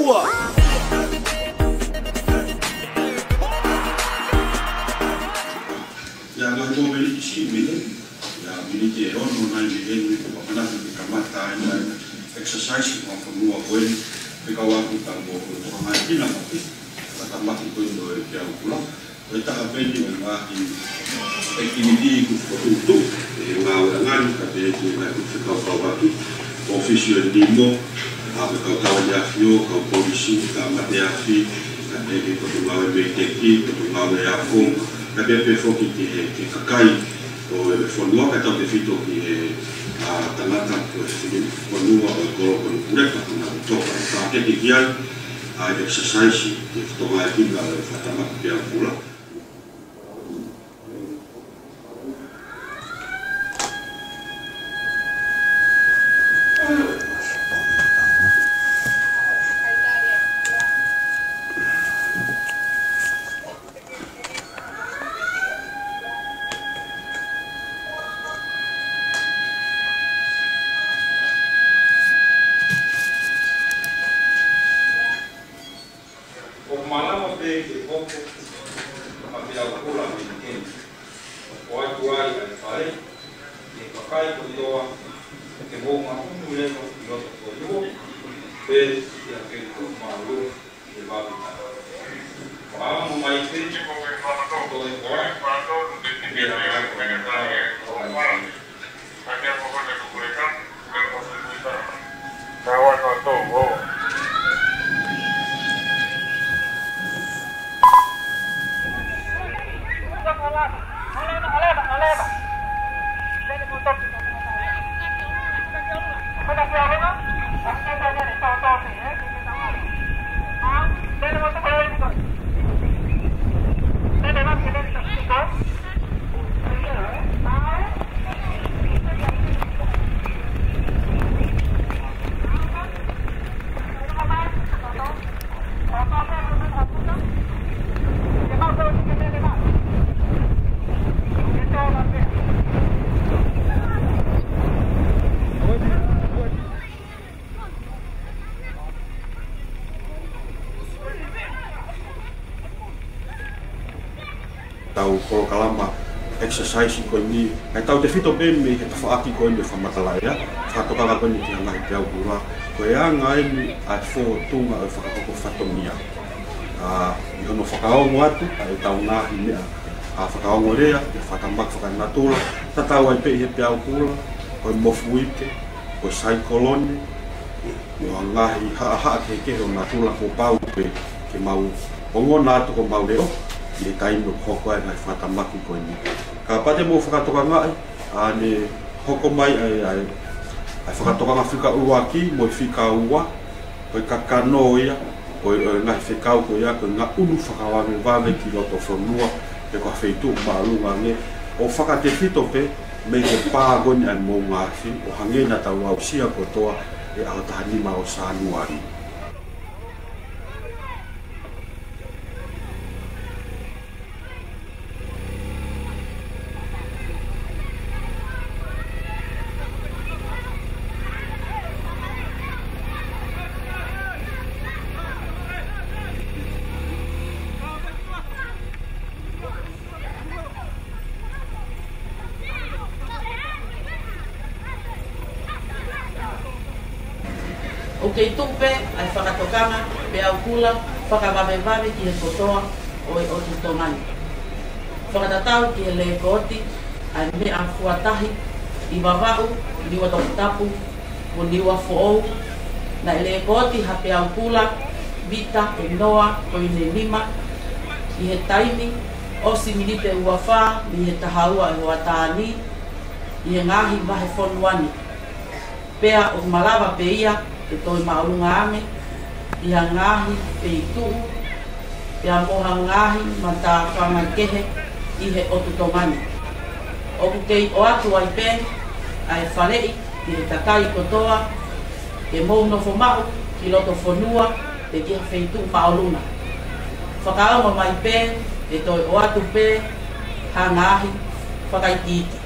Fonua. Ya nggak mau beli sini, ya beli dia orang naik ini, apa nanti di kamar tahan exercise mau Fonua boleh, pekawan kita mau orang naik ini nanti, kita makin tu itu jauh pulang, kita apa ini mengaji activity untuk mengawangan kata itu kita bawa tu official demo, apa kau kawan jafio, kau polisi, kamar jafi, kata itu pengawan BTK, pengawan Yafung. Tapi apa fokus di kakai, o Fonua kata apa itu di tanah Fonua atau mereka pernah coba pakai digital exercise di tengah itu kalau fatama dia pula. Tau ko kalama exercise ko ni ai tau te fito ben me te faaki ko ni fa matala ya fa to kala ko ni te ngai te ura ko ya ngai ni a fo tunga e fa ko fatomia yo no fa ka o moatu ai tau na ni a fa ka o morea te fa ta mak fa ka natura ta tau ai pe he pe au kula ko mo fuite ko sai kolone yo ngai ha ke o natura ko pau pe ke mau ongo na to ko mau leo le kai no hoko ai mai fata maki ko ni ka pate mo whakatoka ngai ane hoko mai ai whakatoka Afrika uaki mo fika ua ko kakano ia ko ngai fikau ko ia ko nga unu whakawange wame ki loto Fonua e ko feitu malunga nge o whakate fito pe me te pāgoni ai mo ngafi o hangena tau au sia ko toa e au tahanima o Sanuari. O ke tupe ai whakatokanga pe au kula whakawaweware ki he kotoa o e otu tongani. Whakatatau ki he le kooti ai mea fuatahi i wawau, niwa tokitapu, o niwa fo'ou. Na e le kooti ha pe au kula, vita, e noa, o i ne lima, i he taimi, osi minite ua wha, i he tahaua e hoa tāni, i he ngahi mahe Fonuani. Pea o malawa pe ia, e toi maulunga ame, i ha ngahi pe i tuu, i ha moha ngahi ma tā whangakehe i he otu tongani. Oku kei o atu ai pen, ai wharei, i he takai kotoa, e mou nofo mau, ki loto Fonua, te ki ha wheitu maulunga. Whakaama mai pen, e toi o atu pe, ha ngahi, whakaititi.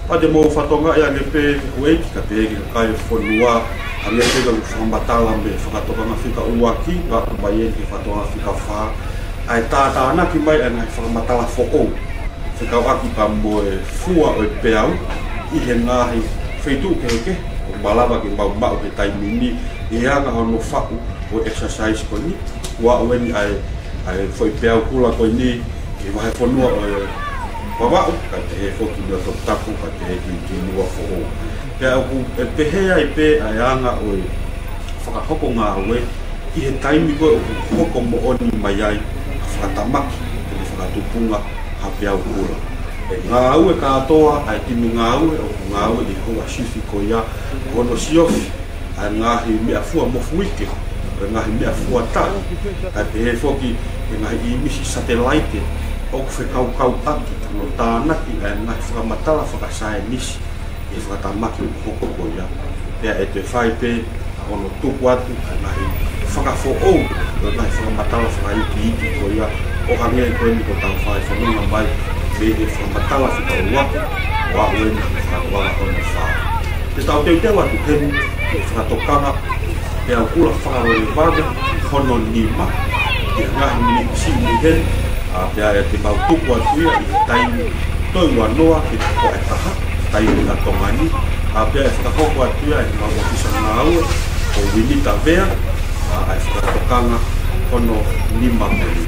Ade mo fatonga ia le pe wei ka te ki kai fonua a le te ga fambatala me fakatoka na fika uaki ga mai ki fatonga fika fa ai ta na ki mai ana fambatala fo o fika aki pa mo fua o pe au I he ngahi feitu ke o balaba ki mau ke tai mini ia ga hono fa o exercise ko ni wa wen ai foi pe au kula ko ni ki vai fonua Wawau ka te he whoki nua tō tapu ka te he ki nua whoho. Pea aku e pehea I pe a anga o e whakahoko ngā ue I he taimi koe o hoko mo oni mai ai a whakatamaki te me whakatupunga ha pe au kura. E ngā ue kātoa ai timi ngā ue o ngā ue I hoa sifi ko ia kono siofi a ngāhi mea fua mofuike o ngāhi mea fua tai. Ka te he whoki e ngāhi I misi satellite o ku whekau aki no tānaki e ngai whakamatala whakasae nisi I whakatamaki o hoko ko ia. Pea e te whai pe ono tuku atu e ngai whakafo ou o ngai whakamatala whakaiti ko ia o hange koe ni ko tau whai whanunga mai me e whakamatala whakauaku o a ue ni whakatuara ono whai. Te tau teu teu atu henu e whakatokanga pea kula whakaroi wade hono nima I ngahi ni si ni henu pea e te mautuku atuia I te taimi toi wanoa ki te koe taha, taimi na tongani. Pea e whakahoko atuia e te mauapisa ngā ue o winita vea, e whakatokanga kono lima meni.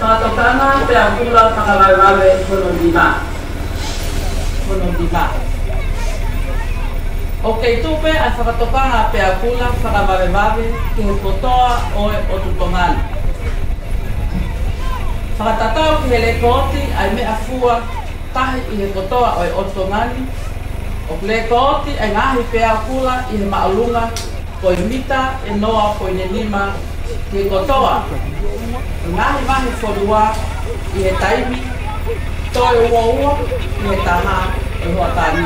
Whakatokanga pe a kula whakawaiwawe hono dima. O kei tupe a whakatokanga pe a kula whakawawe ki he kotoa oe o tutongani. Whakatatau ki he lekooti ai mea fua tahi I he kotoa oe o tutongani. O lekooti ai ngahi pe a kula I he maalunga koi mita e noa koi nenima ki he kotoa. Ngahi mahi whorua I he taimi, toi ua I he taha e hoa tāni.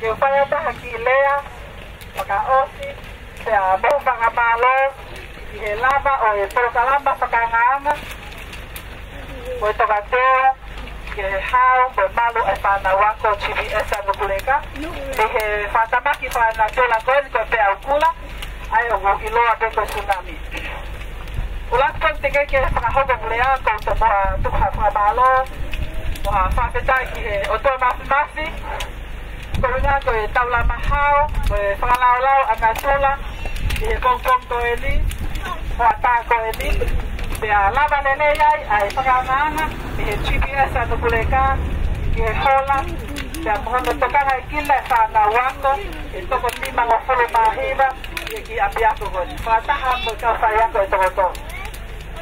ke upaya haki lea wakaosi pea mau whakamalo i he lava o e porokalama whakanganga o e tokateo ke hao mo malu e whana wako GBS a nukuleka e he whatamaki whana tola koni ko pea ukula ai o iloa beko tsunami ulatkan teke ke whakahoga mulea ko to moa tukha whakamalo moa whawhetai ki he o tō mafi Korunga ko e taula mahao, ko e whakalaulau ana tula, i he kongkong ko e li, moata ko e li, pea lava lele iai, ai whakanganga, i he GPS a nukuleka, i he hola, pea mohono tokanga i kila e whana wako, e toko tima o fulu mahiva, i ki apiako koni. Whataha mo kau whaiako e toko tō.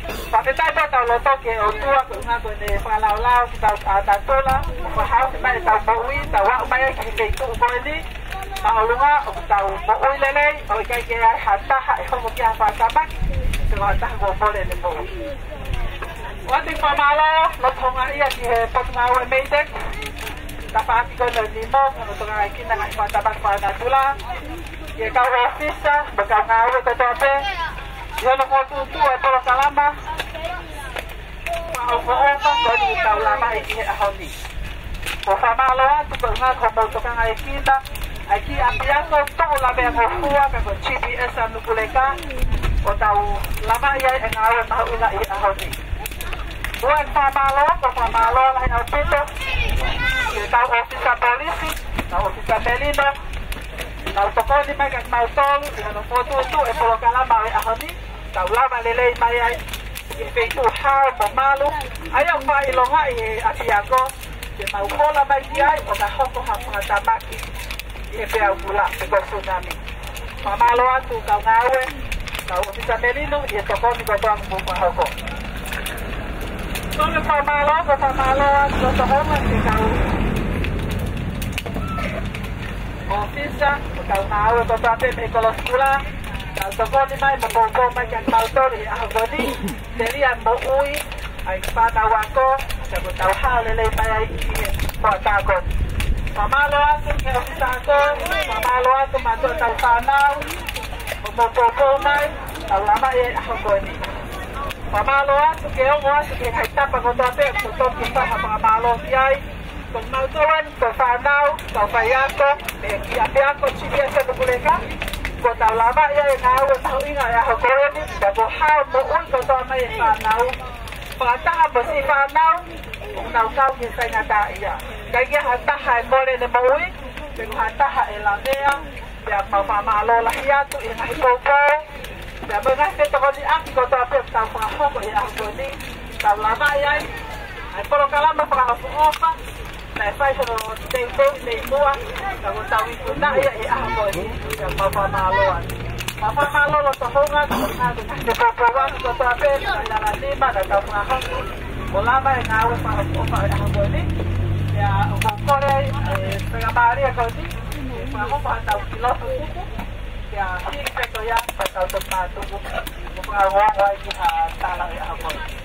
Whawhetai po tau loto ke o tua ko ngā ko ne whakalaulau ki tau tātula, whahau ki mai tau moui, tau wau mai ki kei tuu koeni, ma o lunga o tau moui lelei, o i kai ke ai hataha e homo ki a whatamaki, te whataha ko pole ne moui. Wati whamalo, lo tonga ia ki he potunga ue meitek, ta whaati ko no nimo, o tonga ai kina ngai whatamaki whanatula, i e kau ofisa, mo kau ngā ue kotope, yo no ko tu e polo kalama o ofa ko ni tau lama e ki ahoni o famalo atu ko nga ko mo to kanga ekinda aki apiato to la be mo fua ka ko GPS anu kuleka o tau lama ia e ngawe ma ula e ahoni buan famalo la ina pito e tau ofisa polisi tau ofisa pelino tau tokoni mai ka mau tolu e no foto tu e polo kalama e ahoni tau lama lelei mai ai e feitu hao mo malu ai au mai longa e apiako e mau kola mai ki ai o na hoko ha whakatamaki e pea ukula e ko tsunami mamalo atu kau ngawe kau ofisa melino e tokoni ko toa mbuka hoko Tole famalo atu ko tohonga ke kau ofisa kau ngawe ko toa pe me koloskula Kau tokoni mai maboko mai kan mautori ahogoni terian mo ui ai pana wako sa ko tau hale le mai ai ko takon mamalo atu ke ofisa ko mamalo atu mato tau panau maboko mai tau lama e ahogoni mamalo atu ke o atu ke kai tapa ko tope ko topi pa mamalo ai ko mautoran ko panau ko fayako e ki apiako chibia sa kuleka ko tau lama ia e ngau e tau inga e ahokoni da ko hao mo ui ko toa mai e whanau whataha mo si whanau nau kau ki sai ngata ia kai kia hataha e mole ne mo ui pe ko hataha e la mea pea mau whamalo lahi atu i ngahi koukou pea mo ngai te toko ni aki ko toa pe tau whakahoko e ahokoni tau lama ia ai poro kalama whakahafu ofa Nai whai hono tei tau nei mua, ka ko tau iku na ia e ahokoni, ka mawhamaloa. Mawhamalo to honga, ko ngā te popowan, ko toa pēri, ka nana lima, na tau mga hongu, o lama e ngā ue whaofa e ahokoni, ia o kore, whakamari e koni, whahofa a tau kilofu kuku, ia hiki peko ia, ka tau to mātuku, ko whakaonga i ki ha tala e ahokoni.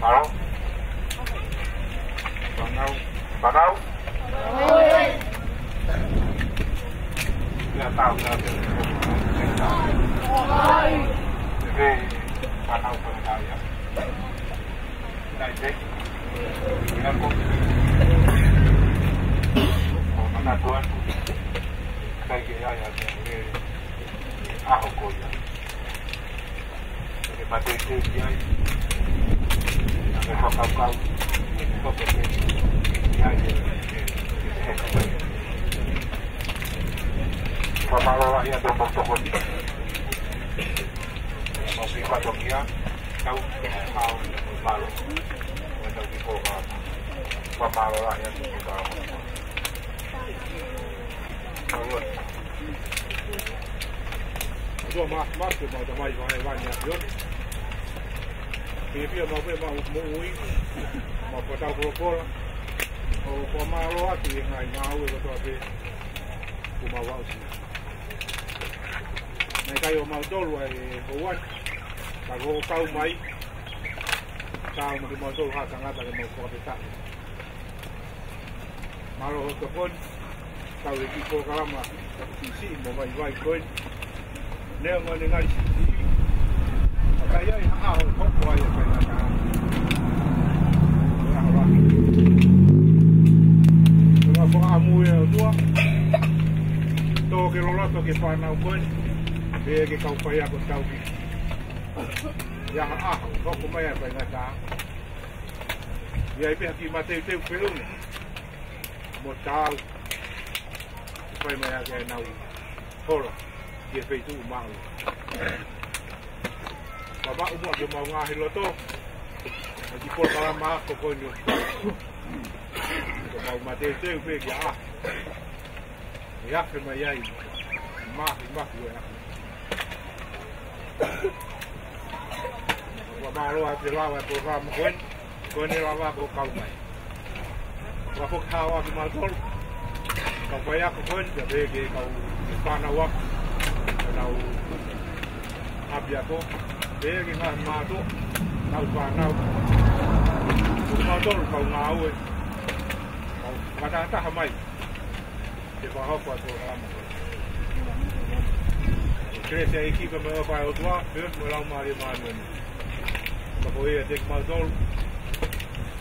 Halo? Banau? Ya tahu saya jadi banau berkaya. Naik, dengan kopi. Mana tuan? Saya kira ya ini ahok ya. Jadi pada itu dia kau Pamalo rakyat toko-toko mau pipa tokia kau mau malu mau pipa Pamalo rakyat toko kau itu mas mau damai banyak yuk Pia mau mau ui mau potau propol o ko malo atu e ngai ngau e ko te ku mau si nei kai o mau tolu e ko wan ka go kau mai kau mo mo tolu ha tanga ta mo ko te ta malo ko pon kau e ki ko kalama si mo mai vai ko ne mo ne ngai si ka ia i ha ho ko ai e kai na ko amu e tua to ke loloto ke whanau koe e ke kau pai ako tau ki ia aho toko mai a pai ngā tā ia i peha ki mateu teu whiune mo tāu pai mai a ke nau hora ki e peitu mau Bapak umur ke mau ngahi loto Haji pol kalam maha ko nyo mau mate teu pe ki a ya ke mai ai ma ko ya wa malo a te lawa program ko ni lawa ko kau mai wa ko kawa ki mal tol ka pa ya ko ya be ke kau pana wa nau abia ko be ke ma to nau pa nau ko tol kau ngau Kata hamai, dia bawa kuat orang. Kerja ekip mereka itu dua, bermula mari mari. Kalau ia dek mazol,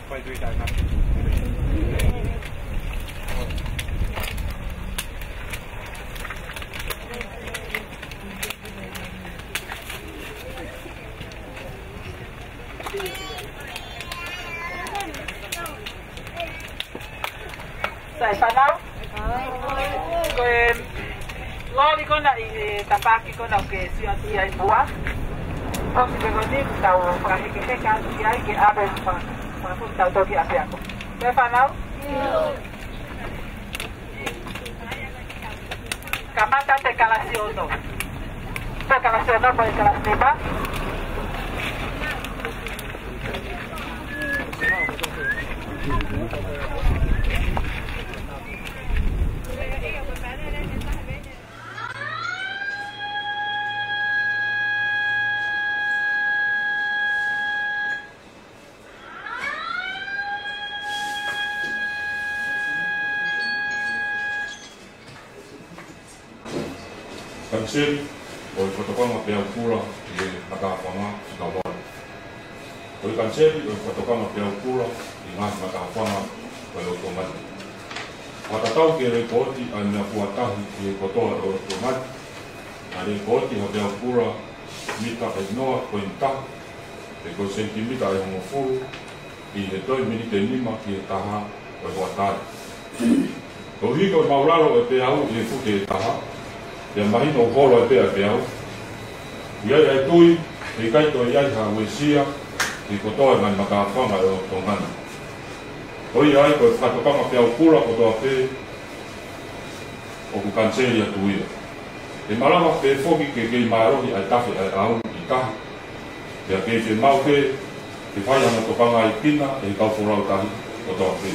pai duit anak. Sai whanau? Koe lori kona I tapaki kona ke siati ai mua. Osi ke koni tau whakahekeheka atu ai ke abe whakaputi tau toki ape ako. Koe whanau? Kamata te kalasiono. Te kalasiono koe kalasnima. Kansel, o whatokanga pia ukura I makahawhanga kawai. O kansel, o whatokanga pia ukura I ngā makahawhanga kai otomati. Watatau ke rekoti ai mea fuatahi I kotoa o otomati. A rekoti ha pia ukura mita e noa koe ntahi. E koe sentimita e hongo furu I he toi minite nima ki he taha koe huatai. O hiko mauraro e pe au I he fute e taha. Ia mahino holo e pea peau. Ia ai tui, I kaito I ai ha wesia, I kotoa mai makahawhanga e o tongana. Hoi ai koe whatokanga peau kura kotoa pe, o ku kanseri atu ia. E marama pe foki ke kei maarohi ai tahi ai au I tahi. Ia kei te mau pe, ke whaiana tokanga I pina e kau whorau tahi kotoa pe.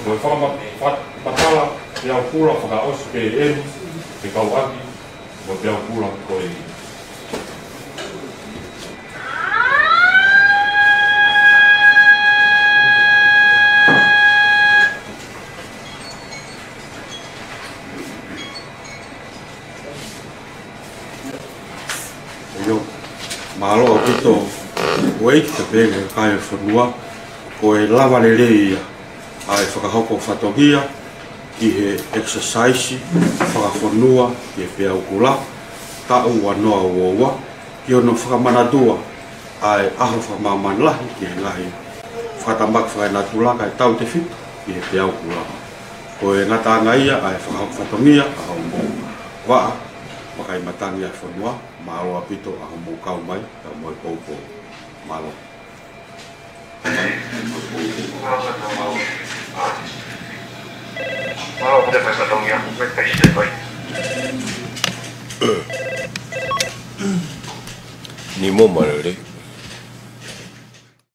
Koe whakamapatala peau kura whakaosi pe enu, ke kau aki, mo peau kura koe I. Yo, malo apito, wei te pege kai whanua, koe lava lele ia, ai whakahoko whatohia, I he exercise, whakawhanua, ki he pea ukula, tau wanoa uoua, ki ono whakamanatua, ai aho whamamanlahi ki he ngahi. Whakatamak whakanatulaka e tau te whitu, ki he pea ukula. Koe ngatanga ia, ai whakahoko whatongia, aho mo waa, whakaimatangi ai whanua, malo apito aho mo kau mai, tau mo e poupo, malo. Malo puede pasar lo mío, me peste hoy. Ni mo marere.